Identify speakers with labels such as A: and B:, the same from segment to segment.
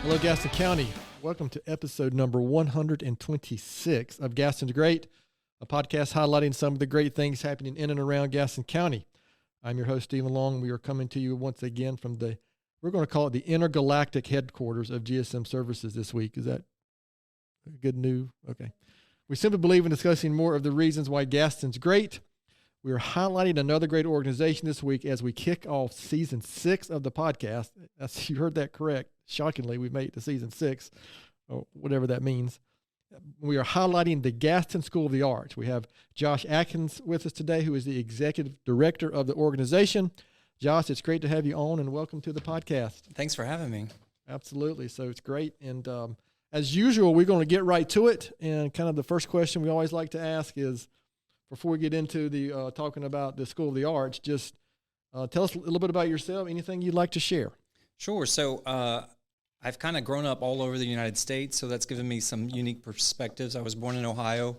A: Hello, Gaston County. Welcome to episode number 126 of Gaston's Great, a podcast highlighting some of the great things happening in and around Gaston County. I'm your host, Stephen Long. We are coming to you once again from we're going to call it the intergalactic headquarters of GSM Services this week. Is that good news? Okay. We simply believe in discussing more of the reasons why Gaston's great. We are highlighting another great organization this week as we kick off season 6 of the podcast. You heard that correct. Shockingly, we've made it to season 6, or whatever that means. We are highlighting the Gaston School of the Arts. We have Josh Adkins with us today, who is the executive director of the organization. Josh, it's great to have you on, and welcome to the podcast.
B: Thanks for having me.
A: Absolutely. So it's great. And as usual, we're going to get right to it. And kind of the first question we always like to ask is, before we get into the talking about the School of the Arts, just tell us a little bit about yourself, anything you'd like to share.
B: Sure. So I've kind of grown up all over the United States, so that's given me some unique perspectives. I was born in Ohio,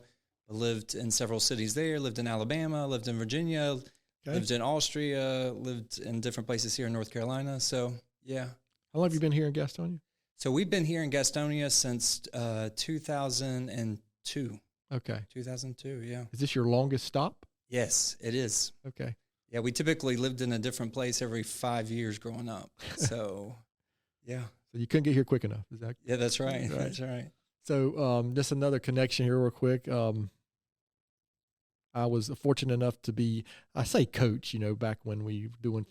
B: lived in several cities there, lived in Alabama, lived in Virginia, lived in Austria, lived in different places here in North Carolina. So, yeah.
A: How long have you been here in Gastonia?
B: So we've been here in Gastonia since 2002.
A: Okay.
B: 2002, yeah.
A: Is this your longest stop?
B: Yes, it is.
A: Okay.
B: Yeah, we typically lived in a different place every 5 years growing up. So, yeah.
A: So you couldn't get here quick enough. Is that?
B: Yeah, that's right. That's right.
A: So just another connection here real quick. I was fortunate enough to be, I say coach, back when we were doing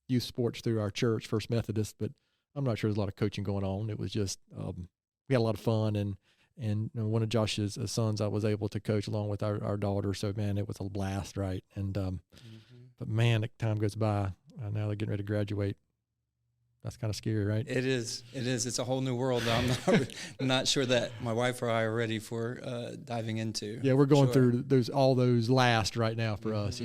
A: youth sports through our church, First Methodist, but I'm not sure there's a lot of coaching going on. It was just, we had a lot of fun, and one of Josh's sons I was able to coach along with our daughter. So, man, it was a blast, right? And but, man, time goes by. Now they're getting ready to graduate. That's kind of scary, right?
B: It is. It is. It's a whole new world that I'm not sure that my wife or I are ready for diving into.
A: Yeah, we're going through all those last right now for us,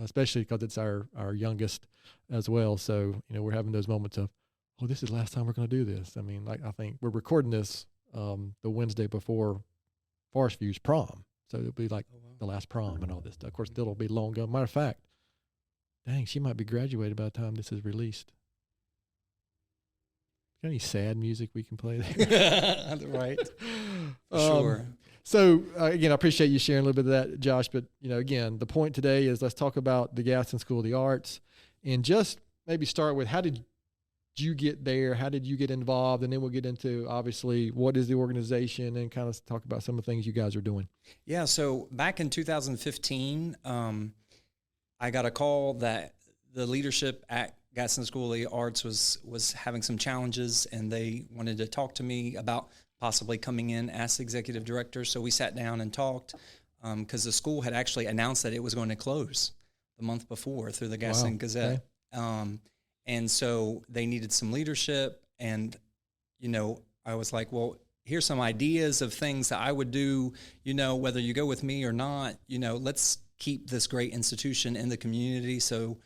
A: especially because it's our youngest as well. So, we're having those moments of, oh, this is the last time we're going to do this. I mean, I think we're recording this the Wednesday before Forest View's prom. So it'll be like the last prom and all this stuff. Of course, it'll be long gone. Matter of fact, dang, she might be graduated by the time this is released. Got any sad music we can play there?
B: Right. Sure.
A: So, again, I appreciate you sharing a little bit of that, Josh. But, again, the point today is let's talk about the Gaston School of the Arts and just maybe start with how did you get there? How did you get involved? And then we'll get into, obviously, what is the organization and kind of talk about some of the things you guys are doing.
B: Yeah, so back in 2015, I got a call that the leadership at Gaston School of the Arts was having some challenges, and they wanted to talk to me about possibly coming in as executive director. So we sat down and talked because the school had actually announced that it was going to close the month before through the Gaston Gazette. Okay. And so they needed some leadership, and, I was like, well, here's some ideas of things that I would do, whether you go with me or not, let's keep this great institution in the community. So,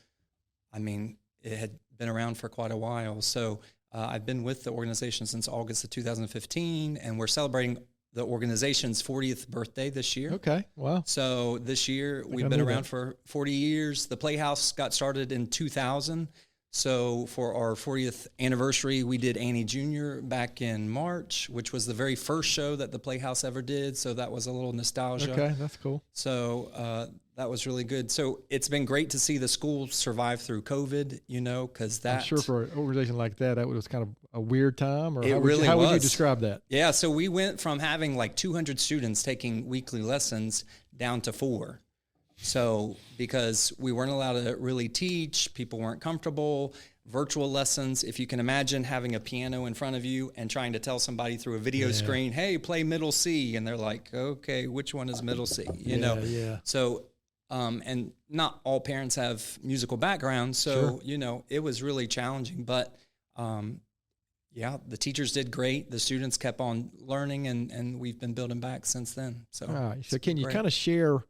B: I mean, it had been around for quite a while. So I've been with the organization since August of 2015, and we're celebrating the organization's 40th birthday this year.
A: Okay, wow.
B: So this year we've been around for 40 years. The Playhouse got started in 2000. So for our 40th anniversary, we did Annie Jr. back in March, which was the very first show that the Playhouse ever did. So that was a little nostalgia.
A: Okay, that's cool.
B: So that was really good. So it's been great to see the school survive through COVID, because that...
A: I'm sure for an organization like that was kind of a weird time. Or how
B: would
A: you describe that?
B: Yeah, so we went from having like 200 students taking weekly lessons down to 4. So because we weren't allowed to really teach, people weren't comfortable, virtual lessons, if you can imagine having a piano in front of you and trying to tell somebody through a video screen, hey, play middle C, and they're like, okay, which one is middle C? You know?
A: Yeah.
B: So, and not all parents have musical backgrounds, so, it was really challenging, but the teachers did great. The students kept on learning, and we've been building back since then. So,
A: all right. So can you kind of share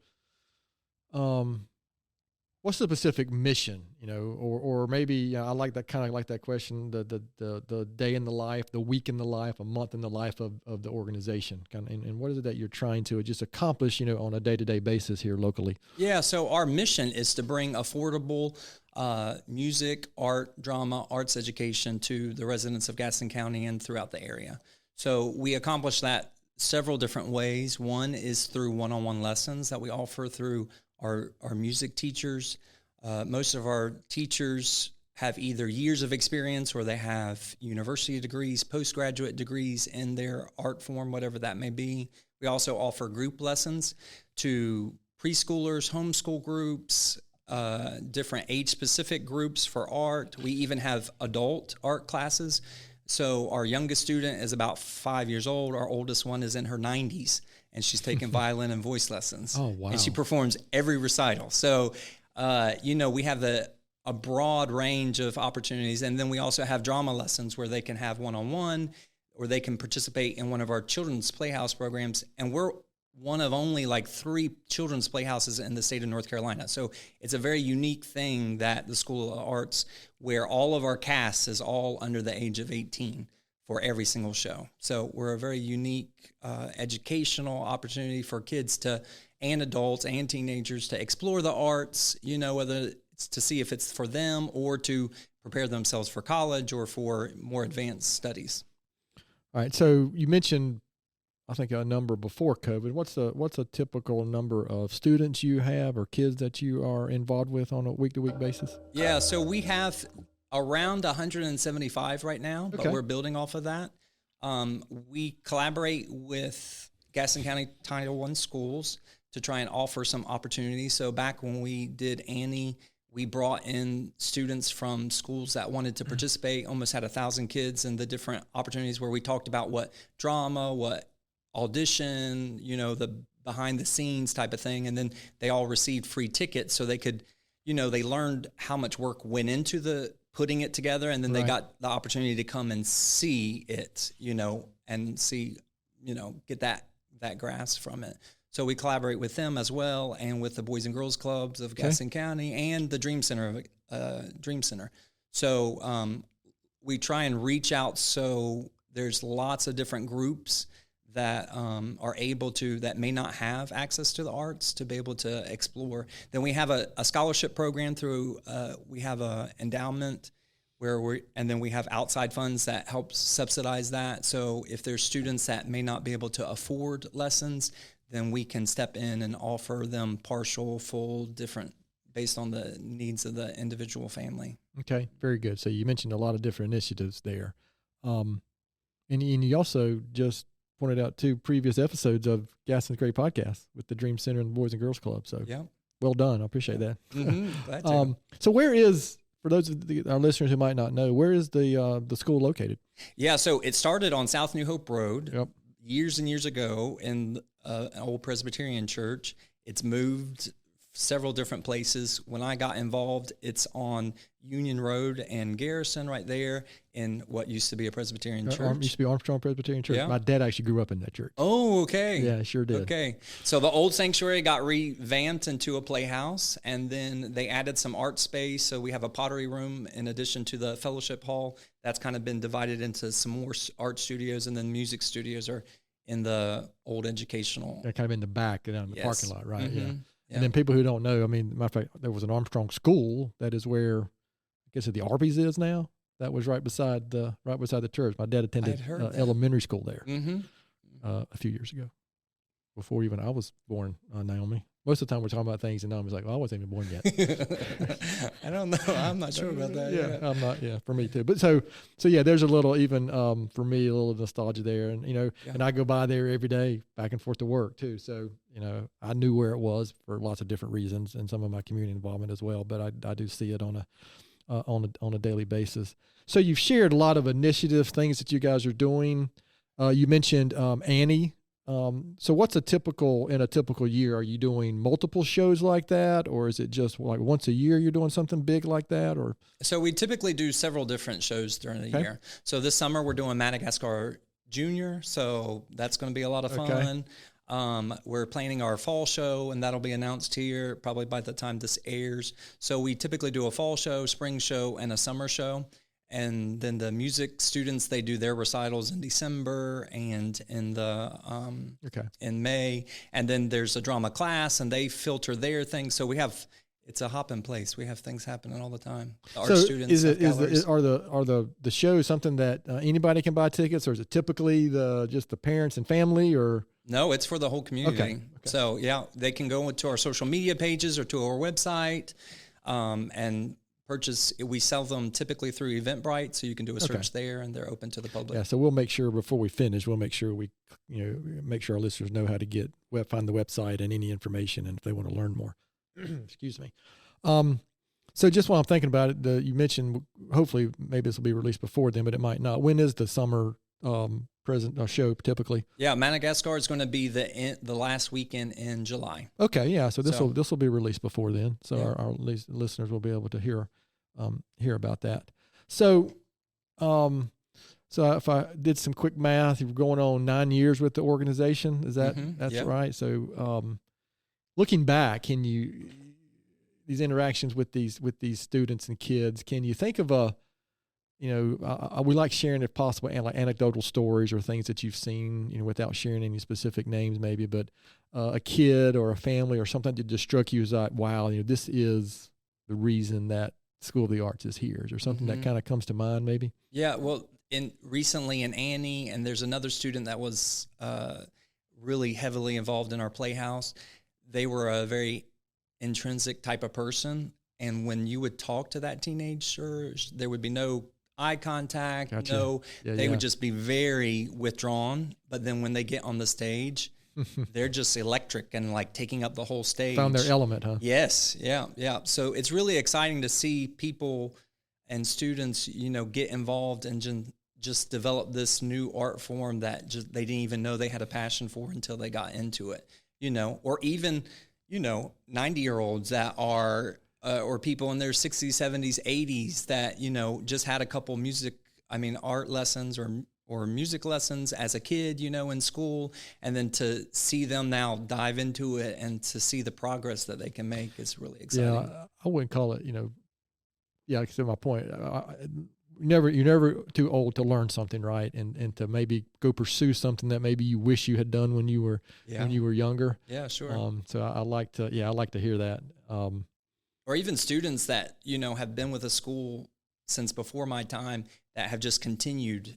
A: what's the specific mission, or maybe I like that, kind of like that question, the day in the life, the week in the life, a month in the life of the organization, and what is it that you're trying to just accomplish, on a day-to-day basis here locally?
B: Yeah, so our mission is to bring affordable music, art, drama, arts education to the residents of Gaston County and throughout the area. So we accomplish that several different ways. One is through one-on-one lessons that we offer through our music teachers. Most of our teachers have either years of experience or they have university degrees, postgraduate degrees in their art form, whatever that may be. We also offer group lessons to preschoolers, homeschool groups, different age-specific groups for art. We even have adult art classes. So our youngest student is about 5 years old. Our oldest one is in her 90s, and she's taking violin and voice lessons.
A: Oh, wow.
B: And she performs every recital. So, we have a broad range of opportunities. And then we also have drama lessons where they can have one-on-one or they can participate in one of our children's playhouse programs. And we're one of only like 3 children's playhouses in the state of North Carolina. So it's a very unique thing that the School of Arts, where all of our cast is all under the age of 18 for every single show. So we're a very unique educational opportunity for kids and adults and teenagers to explore the arts, whether it's to see if it's for them or to prepare themselves for college or for more advanced studies.
A: All right. So you mentioned, I think, a number before COVID. What's a typical number of students you have or kids that you are involved with on a week-to-week basis?
B: Yeah, so we have around 175 right now, but we're building off of that. We collaborate with Gaston County Title I schools to try and offer some opportunities. So back when we did Annie, we brought in students from schools that wanted to participate, almost had 1,000 kids, and the different opportunities where we talked about what drama, what audition, the behind the scenes type of thing. And then they all received free tickets so they could, they learned how much work went into the putting it together. And then they got the opportunity to come and see it, and see, get that grasp from it. So we collaborate with them as well, and with the Boys and Girls Clubs of Gaston County and the Dream Center. So we try and reach out. So there's lots of different groups that are able to, that may not have access to the arts, to be able to explore. Then we have a scholarship program through, we have a endowment and then we have outside funds that help subsidize that. So if there's students that may not be able to afford lessons, then we can step in and offer them partial, full, different, based on the needs of the individual family. Okay,
A: very good. So you mentioned a lot of different initiatives there. And you also just pointed out 2 previous episodes of Gaston's Great Podcast with the Dream Center and the Boys and Girls Club. So well done. I appreciate that.
B: Glad to.
A: So where is, for those of our listeners who might not know, where is the school located?
B: Yeah, so it started on South New Hope Road years and years ago in an old Presbyterian church. It's moved several different places. When I got involved, it's on Union Road and Garrison right there in what used to be a Presbyterian church.
A: Used to be Armstrong Presbyterian Church. Yeah. My dad actually grew up in that church.
B: Oh, okay.
A: Yeah, sure did.
B: Okay. So the old sanctuary got revamped into a playhouse, and then they added some art space. So we have a pottery room in addition to the fellowship hall. That's kind of been divided into some more art studios, and then music studios are in the old educational.
A: They're kind of in the back, down in the parking lot, right?
B: Mm-hmm.
A: Yeah. And then people who don't know, matter of fact, there was an Armstrong school that is where, I guess, the Arby's is now. That was right beside the church. My dad attended elementary school there a few years ago, before even I was born. Naomi. Most of the time we're talking about things, and Naomi's like, "Well, I wasn't even born yet."
B: I don't know. I'm not sure about that.
A: Yeah, I'm not. Yeah, for me too. But so yeah, there's a little even for me a little nostalgia there, and and I go by there every day, back and forth to work too. So I knew where it was for lots of different reasons, and some of my community involvement as well. But I do see it on a daily basis. So you've shared a lot of initiatives, things that you guys are doing. You mentioned Annie. So what's in a typical year? Are you doing multiple shows like that, or is it just like once a year you're doing something big like that? Or
B: so we typically do several different shows during the year. So this summer we're doing Madagascar Junior, so that's going to be a lot of fun. We're planning our fall show, and that'll be announced here probably by the time this airs. So we typically do a fall show, spring show, and a summer show. And then the music students, they do their recitals in December and in in May. And then there's a drama class, and they filter their things. So it's a hopping place. We have things happening all the time. The art
A: So
B: students
A: are the shows something that anybody can buy tickets, or is it typically just the parents and family, or?
B: No, it's for the whole community.
A: Okay.
B: So yeah, they can go to our social media pages or to our website and purchase. We sell them typically through Eventbrite, so you can do a search there, and they're open to the public.
A: Yeah, so we'll make sure before we finish, make sure our listeners know how to find the website and any information, and if they want to learn more. Excuse me. So just while I'm thinking about it, you mentioned hopefully maybe this will be released before then, but it might not. When is the summer show typically?
B: Yeah, Madagascar is going to be the last weekend in July.
A: Okay, yeah. So this will be released before then, so
B: Yeah.
A: our listeners will be able to hear about that. So, so if I did some quick math, you're going on 9 years with the organization. Is that's
B: Yep.
A: right? So, looking back, these interactions with these students and kids, can you think of we like sharing, if possible, like anecdotal stories or things that you've seen, without sharing any specific names maybe, but a kid or a family or something that just struck you as like, wow, this is the reason that School of the Arts is here. Is there something that kind of comes to mind maybe?
B: Yeah, well, recently in Annie, and there's another student that was really heavily involved in our playhouse. They were a very intrinsic type of person, and when you would talk to that teenager, there would be no eye contact.
A: Gotcha.
B: They would just be very withdrawn. But then when they get on the stage, they're just electric and like taking up the whole stage.
A: Found their element, huh?
B: Yes, yeah. So it's really exciting to see people and students, get involved and just develop this new art form that they didn't even know they had a passion for until they got into it. Or even 90-year-olds that are or people in their 60s, 70s, 80s that just had a couple art lessons or music lessons as a kid, in school, and then to see them now dive into it and to see the progress that they can make is really exciting.
A: Yeah, I wouldn't call it, like I said, my point, you're never too old to learn something, right? And to maybe go pursue something that maybe you wish you had done when you were younger.
B: Yeah, sure.
A: So I like to hear that.
B: Or even students that, have been with a school since before my time that have just continued,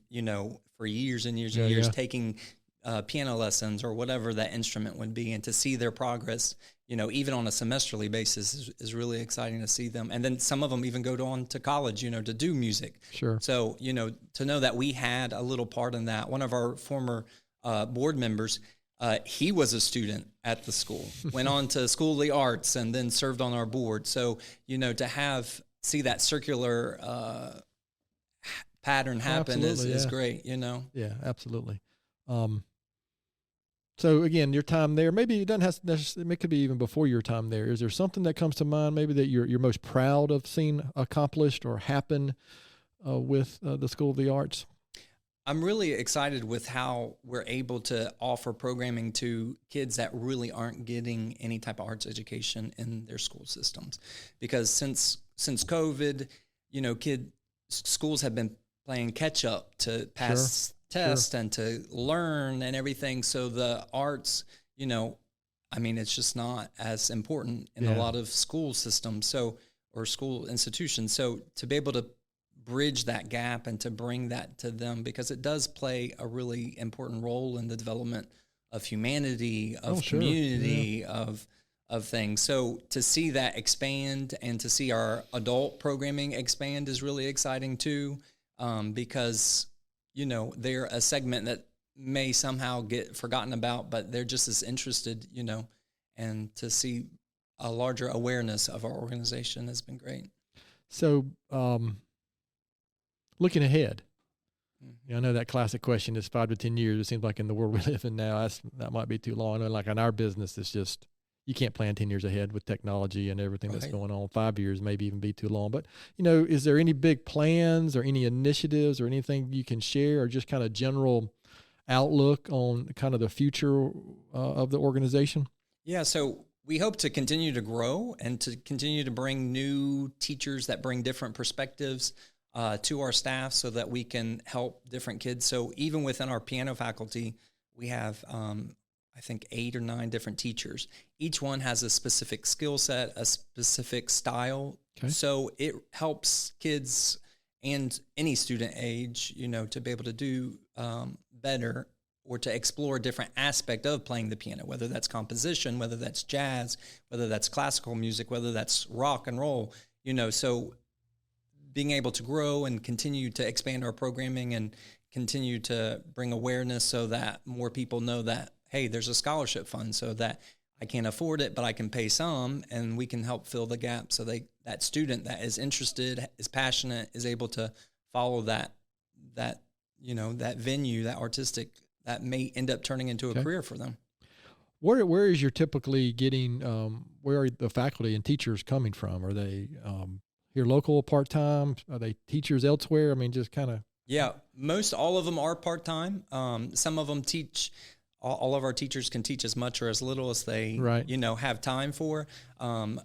B: for years and years and years, taking piano lessons or whatever that instrument would be, and to see their progress, even on a semesterly basis is really exciting to see them. And then some of them even go on to college, to do music.
A: Sure.
B: So, to know that we had a little part in that. One of our former board members, he was a student at the school, went on to School of the Arts, and then served on our board. So, to see that circular pattern happen is great,
A: Yeah, absolutely. So again, your time there, maybe it doesn't have it could be even before your time there. Is there something that comes to mind maybe that you're most proud of seeing accomplished or happen with the School of the Arts?
B: I'm really excited with how we're able to offer programming to kids that really aren't getting any type of arts education in their school systems. Because since COVID, schools have been playing catch up to pass tests and to learn and everything. So the arts, it's just not as important in a lot of school systems, or school institutions. So to be able to bridge that gap and to bring that to them, because it does play a really important role in the development of humanity, of community, of things. So to see that expand and to see our adult programming expand is really exciting too, because, they're a segment that may somehow get forgotten about, but they're just as interested, and to see a larger awareness of our organization has been great.
A: So, looking ahead, I know that classic question is 5 to 10 years. It seems like in the world we live in now, that might be too long. I know, like in our business, it's just, you can't plan 10 years ahead with technology and everything that's going on. 5 years maybe even be too long. But, is there any big plans or any initiatives or anything you can share, or just kind of general outlook on kind of the future of the organization?
B: Yeah, so we hope to continue to grow and to continue to bring new teachers that bring different perspectives to our staff so that we can help different kids. So even within our piano faculty, we have I think 8 or 9 different teachers. Each one has a specific skill set, a specific style.
A: Okay.
B: So it helps kids and any student age, to be able to do better or to explore a different aspect of playing the piano, whether that's composition, whether that's jazz, whether that's classical music, whether that's rock and roll, so being able to grow and continue to expand our programming and continue to bring awareness so that more people know that, hey, there's a scholarship fund so that I can't afford it, but I can pay some, and we can help fill the gap so that student that is interested, is passionate, is able to follow that venue, that artistic, that may end up turning into a career for them.
A: Where is your typically getting, where are the faculty and teachers coming from? Are they here local, part-time? Are they teachers elsewhere? I mean, just kind of.
B: Yeah, most all of them are part-time. Some of them teach. All of our teachers can teach as much or as little as they, have time for.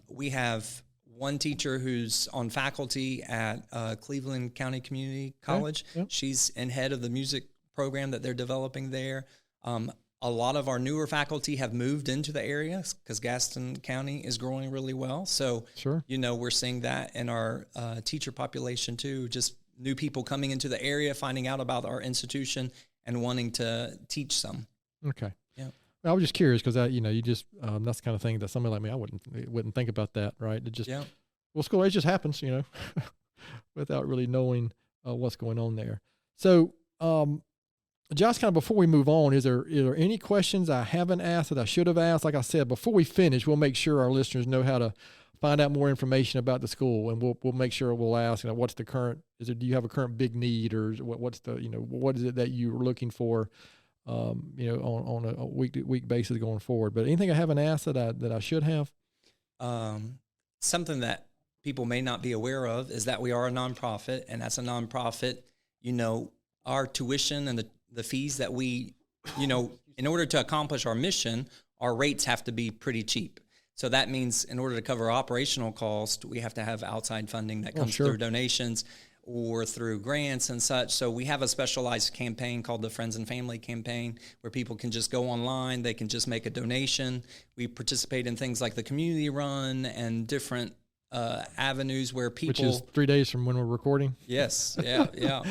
B: We have one teacher who's on faculty at Cleveland County Community College.
A: Okay. Yep.
B: She's in head of the music program that they're developing there. A lot of our newer faculty have moved into the area because Gaston County is growing really well. So,
A: sure.
B: We're seeing that in our teacher population too, just new people coming into the area, finding out about our institution and wanting to teach some.
A: Okay.
B: Yeah.
A: I was just curious because you just that's the kind of thing that somebody like me I wouldn't think about that, right? It just well, school age just happens, without really knowing what's going on there. So, Josh, kind of before we move on, is there any questions I haven't asked that I should have asked? Like I said, before we finish, we'll make sure our listeners know how to find out more information about the school, and we'll make sure we'll ask, what's the current? Do you have a current big need, or what's the what is it that you're looking for? On a week-to-week basis going forward. But anything I haven't asked that I should have?
B: Something that people may not be aware of is that we are a nonprofit, and as a nonprofit, our tuition and the fees that we, in order to accomplish our mission, our rates have to be pretty cheap. So that means in order to cover operational costs, we have to have outside funding that comes through donations or through grants and such. So we have a specialized campaign called the Friends and Family Campaign where people can just go online, they can just make a donation. We participate in things like the community run and different avenues where people...
A: Which is 3 days from when we're recording?
B: Yes, yeah.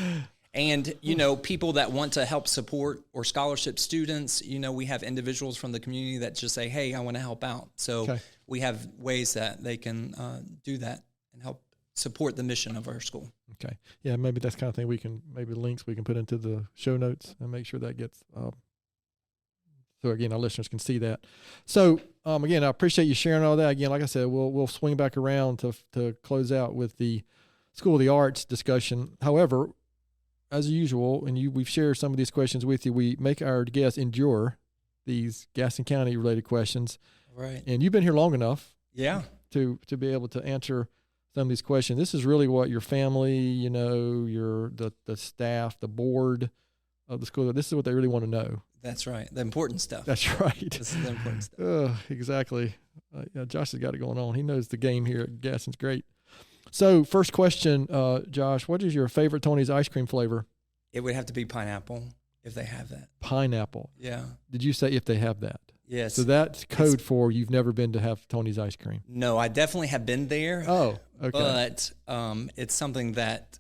B: And, people that want to help support or scholarship students, we have individuals from the community that just say, hey, I want to help out. So we have ways that they can do that and help support the mission of our school.
A: Okay. Yeah, maybe that's the kind of thing links we can put into the show notes and make sure that gets, so again, our listeners can see that. So, again, I appreciate you sharing all that. Again, like I said, we'll swing back around to close out with the School of the Arts discussion. However, as usual, and we've shared some of these questions with you, we make our guests endure these Gaston County related questions.
B: Right.
A: And you've been here long enough.
B: Yeah.
A: To be able to answer some of these questions. This is really what your family, the staff, the board of the school, this is what they really want to know.
B: That's right. The important stuff.
A: That's right.
B: This is the important stuff.
A: Exactly. Josh has got it going on. He knows the game here at Gaston's great. So first question, Josh, what is your favorite Tony's ice cream flavor?
B: It would have to be pineapple if they have that.
A: Pineapple.
B: Yeah.
A: Did you say if they have that?
B: Yes.
A: So that's code for you've never been to have Tony's ice cream.
B: No, I definitely have been there.
A: Oh, okay.
B: But it's something that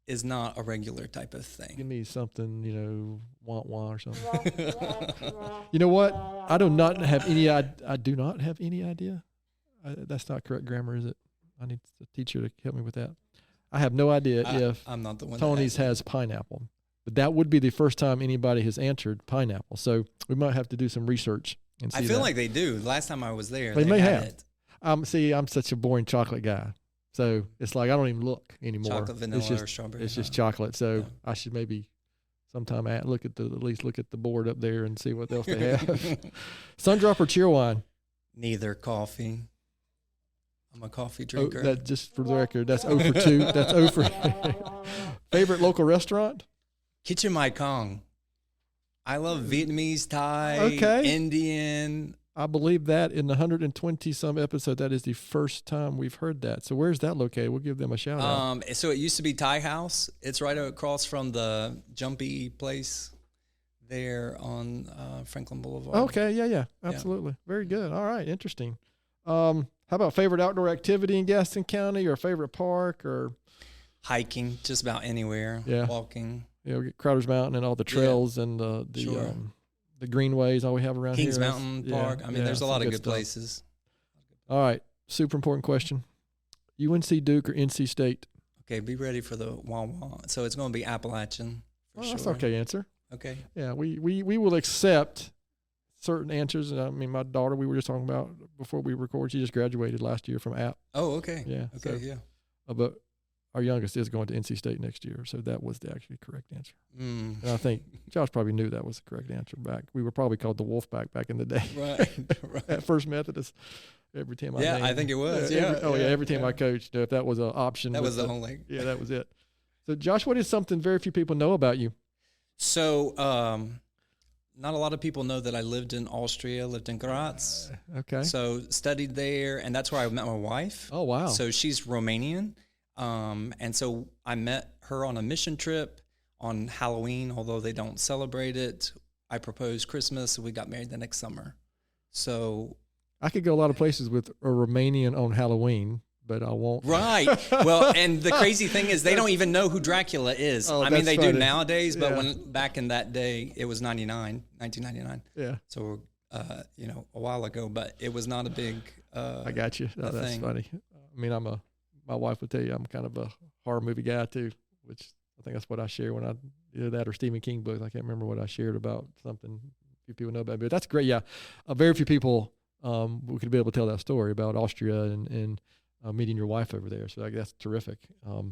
B: is not a regular type of thing.
A: Give me something, wah or something. You know what? I do not have any idea. That's not correct grammar, is it? I need a teacher to help me with that. I have no idea if
B: I'm not the one
A: Tony's has pineapple. But that would be the first time anybody has answered pineapple. So we might have to do some research and see.
B: I feel like they do. Last time I was there,
A: they may have
B: it.
A: I'm such a boring chocolate guy. So it's like I don't even look anymore.
B: Chocolate, vanilla, or strawberry.
A: It's just chocolate. So I should maybe sometime at least look at the board up there and see what else they have. Sundrop or Cheerwine?
B: Neither. Coffee. I'm a coffee drinker.
A: That just for the record, that's 0 for 2. That's 0 for Favorite local restaurant?
B: Kitchen Mai Kong. I love Vietnamese, Thai, Indian.
A: I believe that in the 120 some episode, that is the first time we've heard that. So where's that located? We'll give them a shout out.
B: So it used to be Thai House. It's right across from the Jumpy place there on Franklin Boulevard.
A: Okay, yeah, absolutely. Very good. All right, interesting. How about favorite outdoor activity in Gaston County, or favorite park, or
B: Hiking, just about anywhere.
A: Yeah.
B: Walking.
A: Crowder's Mountain and all the trails and
B: Sure.
A: the greenways all we have around
B: Kings
A: here.
B: Mountain Park. I mean, there's a lot of good
A: stuff.
B: places.
A: All right, super important question. UNC Duke or NC State?
B: Okay, be ready for the wah-wah. So it's going to be Appalachian for sure.
A: That's okay answer.
B: Okay.
A: Yeah, we will accept certain answers. And I mean, my daughter, we were just talking about before we record, she just graduated last year from App.
B: Oh, okay.
A: Yeah.
B: Okay,
A: so,
B: yeah.
A: But our youngest is going to NC State next year, so that was the actually correct answer. And I think Josh probably knew that was the correct answer back. We were probably called the Wolfpack back in the day.
B: Right.
A: At First Methodist, every time
B: I think it was. Every
A: time I coached, if that was an option.
B: That was the only.
A: Yeah, that was it. So, Josh, what is something very few people know about you?
B: So, not a lot of people know that I lived in Austria, lived in Graz.
A: Okay.
B: So, studied there, and that's where I met my wife.
A: Oh, wow.
B: So, she's Romanian. And so I met her on a mission trip on Halloween, although they don't celebrate it. I proposed Christmas, and we got married the next summer. So
A: I could go a lot of places with a Romanian on Halloween, but I won't.
B: Right. Well, and the crazy thing is they don't even know who Dracula is.
A: Oh,
B: I mean, they
A: funny.
B: do nowadays, but when back in that day, it was 1999.
A: Yeah.
B: So, a while ago, but it was not a big
A: I got you. Oh, that's
B: thing.
A: funny. I mean, my wife would tell you I'm kind of a horror movie guy too, which I think that's what I share when I either that or Stephen King books. I can't remember what I shared about something few people know about me, but that's great. Yeah. Very few people we could be able to tell that story about Austria and meeting your wife over there. So that's terrific. How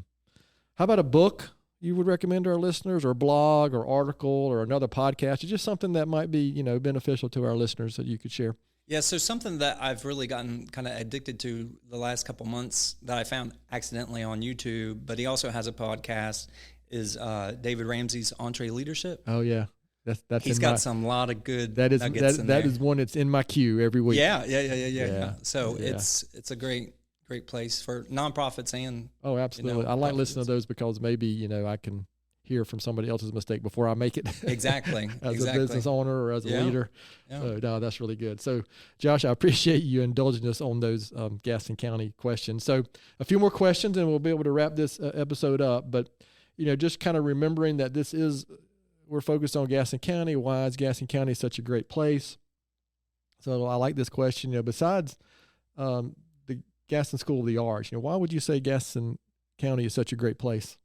A: about a book you would recommend to our listeners, or a blog or article or another podcast, or just something that might be, beneficial to our listeners that you could share?
B: Yeah, so something that I've really gotten kind of addicted to the last couple months that I found accidentally on YouTube, but he also has a podcast, is David Ramsey's Entree Leadership.
A: Oh yeah, that's
B: he's got some lot of good. That
A: is one that's in my queue every week.
B: Yeah. So it's a great place for nonprofits and.
A: Oh, absolutely. I like listening to those because maybe I can hear from somebody else's mistake before I make it.
B: Exactly.
A: As a business owner or as a leader.
B: Yeah.
A: So, no, that's really good. So, Josh, I appreciate you indulging us on those Gaston County questions. So, a few more questions and we'll be able to wrap this episode up. But, just kind of remembering that we're focused on Gaston County. Why is Gaston County such a great place? So, I like this question. Besides the Gaston School of the Arts, why would you say Gaston County is such a great place?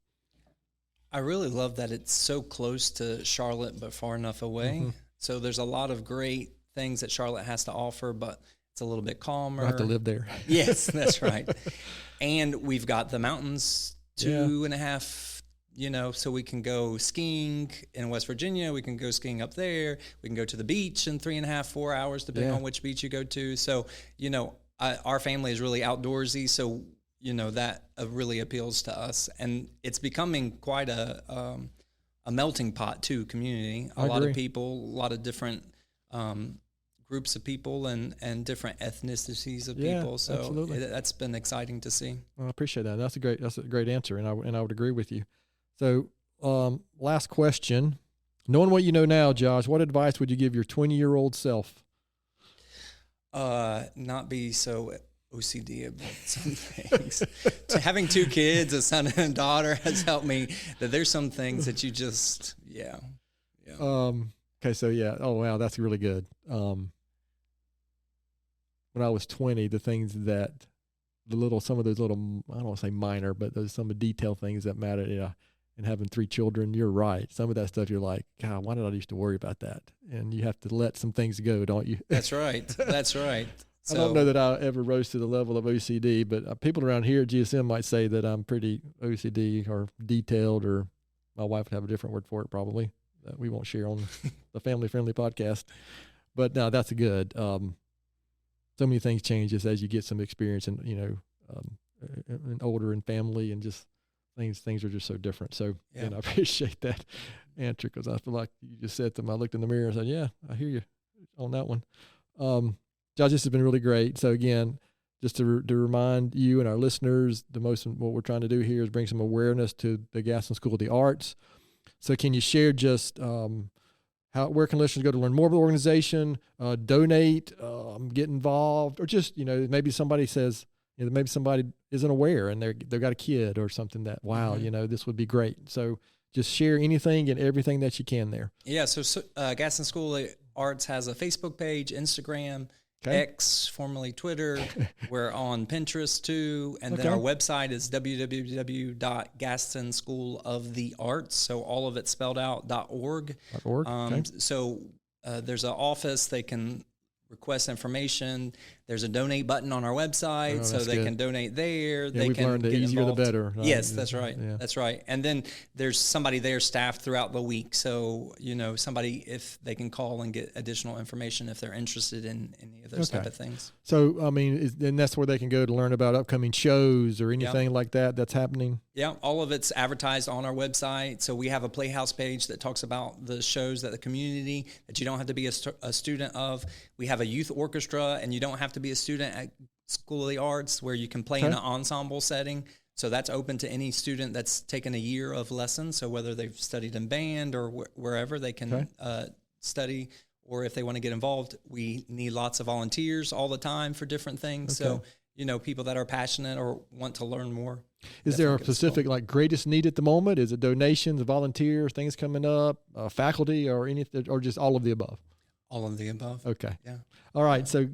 B: I really love that it's so close to Charlotte, but far enough away. Mm-hmm. So there's a lot of great things that Charlotte has to offer, but it's a little bit calmer.
A: I have to live there.
B: Yes, that's right. And we've got the mountains 2.5, so we can go skiing in West Virginia. We can go skiing up there. We can go to the beach in 3.5, 4 hours, depending on which beach you go to. So, our family is really outdoorsy. So, that really appeals to us, and it's becoming quite a melting pot too. Community, a lot of people, a lot of different groups of people, and different ethnicities of people. So that's been exciting to see.
A: Well, I appreciate that. That's a great answer, and I would agree with you. So, last question: knowing what you know now, Josh, what advice would you give your 20-year-old self?
B: Not be so OCD about some things. Having 2 kids, a son and a daughter, has helped me that there's some things that you just,
A: Okay. So oh wow, that's really good. When I was 20, the things that some of those little, I don't want to say minor, but those some of the detail things that matter, and having 3 children, you're right. Some of that stuff you're like, God, why did I used to worry about that? And you have to let some things go, don't you?
B: That's right. That's right.
A: I don't know that I ever rose to the level of OCD, but people around here at GSM might say that I'm pretty OCD or detailed, or my wife would have a different word for it probably that we won't share on the family-friendly podcast. But no, that's good. So many things change just as you get some experience and, and older and family and just things are just so different. So I appreciate that answer because I feel like you just said to me, I looked in the mirror and said, yeah, I hear you on that one. Josh, this has been really great. So again, just to remind you and our listeners, what we're trying to do here is bring some awareness to the Gaston School of the Arts. So can you share just where can listeners go to learn more about the organization, donate, get involved, or just, maybe somebody says, maybe somebody isn't aware and they've got a kid or something that, wow, this would be great. So just share anything and everything that you can there.
B: Yeah. So Gaston School of Arts has a Facebook page, Instagram, X, formerly Twitter. We're on Pinterest too. And then our website is www.gastonschoolofthearts. So all of it spelled out .org. So there's an office. They can request information. There's a donate button on our website, so they can donate there.
A: Yeah, we've learned the easier the better.
B: Yes, that's right. Yeah. That's right. And then there's somebody there staffed throughout the week. So, somebody, if they can call and get additional information if they're interested in any of those type of things.
A: So, and that's where they can go to learn about upcoming shows or anything like that that's happening?
B: Yeah, all of it's advertised on our website. So we have a Playhouse page that talks about the shows that the community, that you don't have to be a student of. We have a youth orchestra, and you don't have to be a student at School of the Arts, where you can play in an ensemble setting. So that's open to any student that's taken a year of lessons. So whether they've studied in band or wherever, they can study, or if they want to get involved. We need lots of volunteers all the time for different things. So, people that are passionate or want to learn more.
A: Is there a specific greatest need at the moment? Is it donations, volunteers, things coming up, faculty, or anything, or just all of the above?
B: All of the above.
A: Okay.
B: Yeah.
A: All right. So,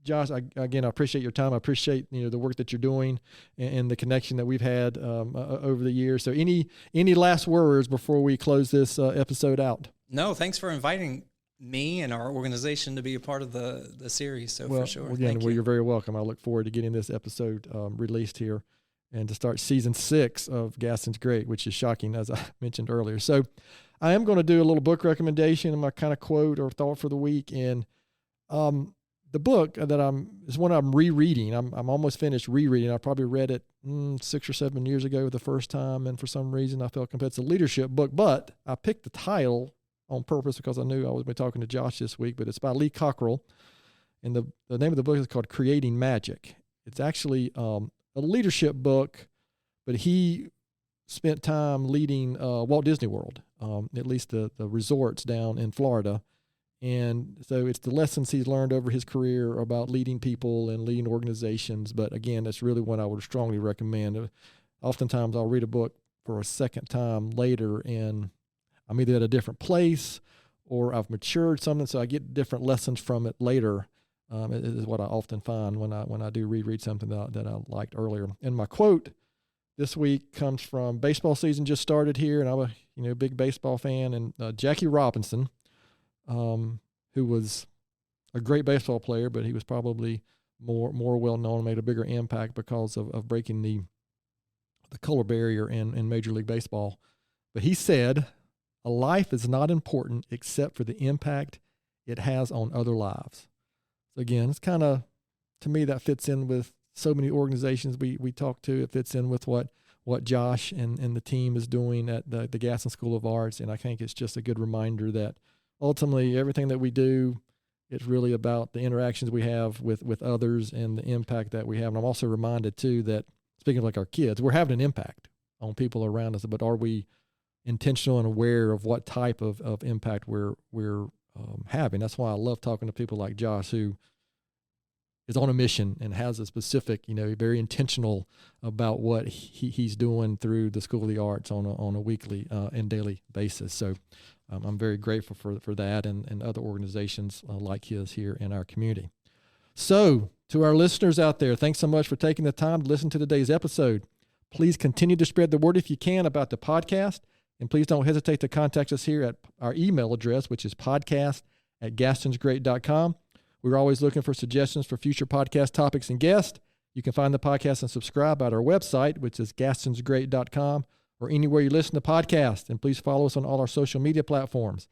A: Josh, I appreciate your time. I appreciate the work that you're doing and the connection that we've had over the years. So, any last words before we close this episode out?
B: No. Thanks for inviting me and our organization to be a part of the series. So for sure.
A: Again, you're very welcome. I look forward to getting this episode released here and to start season 6 of Gaston's Great, which is shocking, as I mentioned earlier. So I am going to do a little book recommendation, my kind of quote or thought for the week. And the book that is one I'm rereading. I'm almost finished rereading. I probably read it 6 or 7 years ago the first time, and for some reason I felt compelled. It's a leadership book, but I picked the title on purpose because I knew I was going to be talking to Josh this week. But it's by Lee Cockrell, and the name of the book is called Creating Magic. It's actually a leadership book, but he spent time leading Walt Disney World, at least the resorts down in Florida. And so it's the lessons he's learned over his career about leading people and leading organizations. But again, that's really what I would strongly recommend. Oftentimes I'll read a book for a second time later, and I'm either at a different place or I've matured something, so I get different lessons from it later. Is what I often find when I do reread something that I liked earlier. And my quote this week comes from baseball season just started here, and I'm a big baseball fan. And Jackie Robinson, who was a great baseball player, but he was probably more well known, made a bigger impact because of breaking the color barrier in Major League Baseball. But he said, "A life is not important except for the impact it has on other lives." So again, it's kind of, to me, that fits in with so many organizations we talk to. It fits in with what Josh and the team is doing at the Gaston School of Arts. And I think it's just a good reminder that ultimately everything that we do, it's really about the interactions we have with others and the impact that we have. And I'm also reminded too that, speaking of our kids, we're having an impact on people around us, but are we intentional and aware of what type of impact we're having? That's why I love talking to people like Josh, who is on a mission and has a specific, very intentional about what he's doing through the School of the Arts on a weekly and daily basis. So I'm very grateful for that and other organizations like his here in our community. So to our listeners out there, thanks so much for taking the time to listen to today's episode. Please continue to spread the word if you can about the podcast. And please don't hesitate to contact us here at our email address, which is podcast@gastonsgreat.com. We're always looking for suggestions for future podcast topics and guests. You can find the podcast and subscribe at our website, which is gastonsgreat.com, or anywhere you listen to podcasts. And please follow us on all our social media platforms.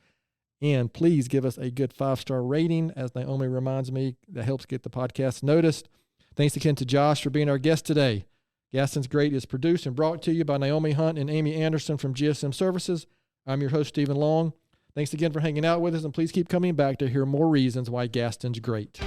A: And please give us a good 5-star rating. As Naomi reminds me, that helps get the podcast noticed. Thanks again to Josh for being our guest today. Gaston's Great is produced and brought to you by Naomi Hunt and Amy Anderson from GSM Services. I'm your host, Stephen Long. Thanks again for hanging out with us, and please keep coming back to hear more reasons why Gaston's great.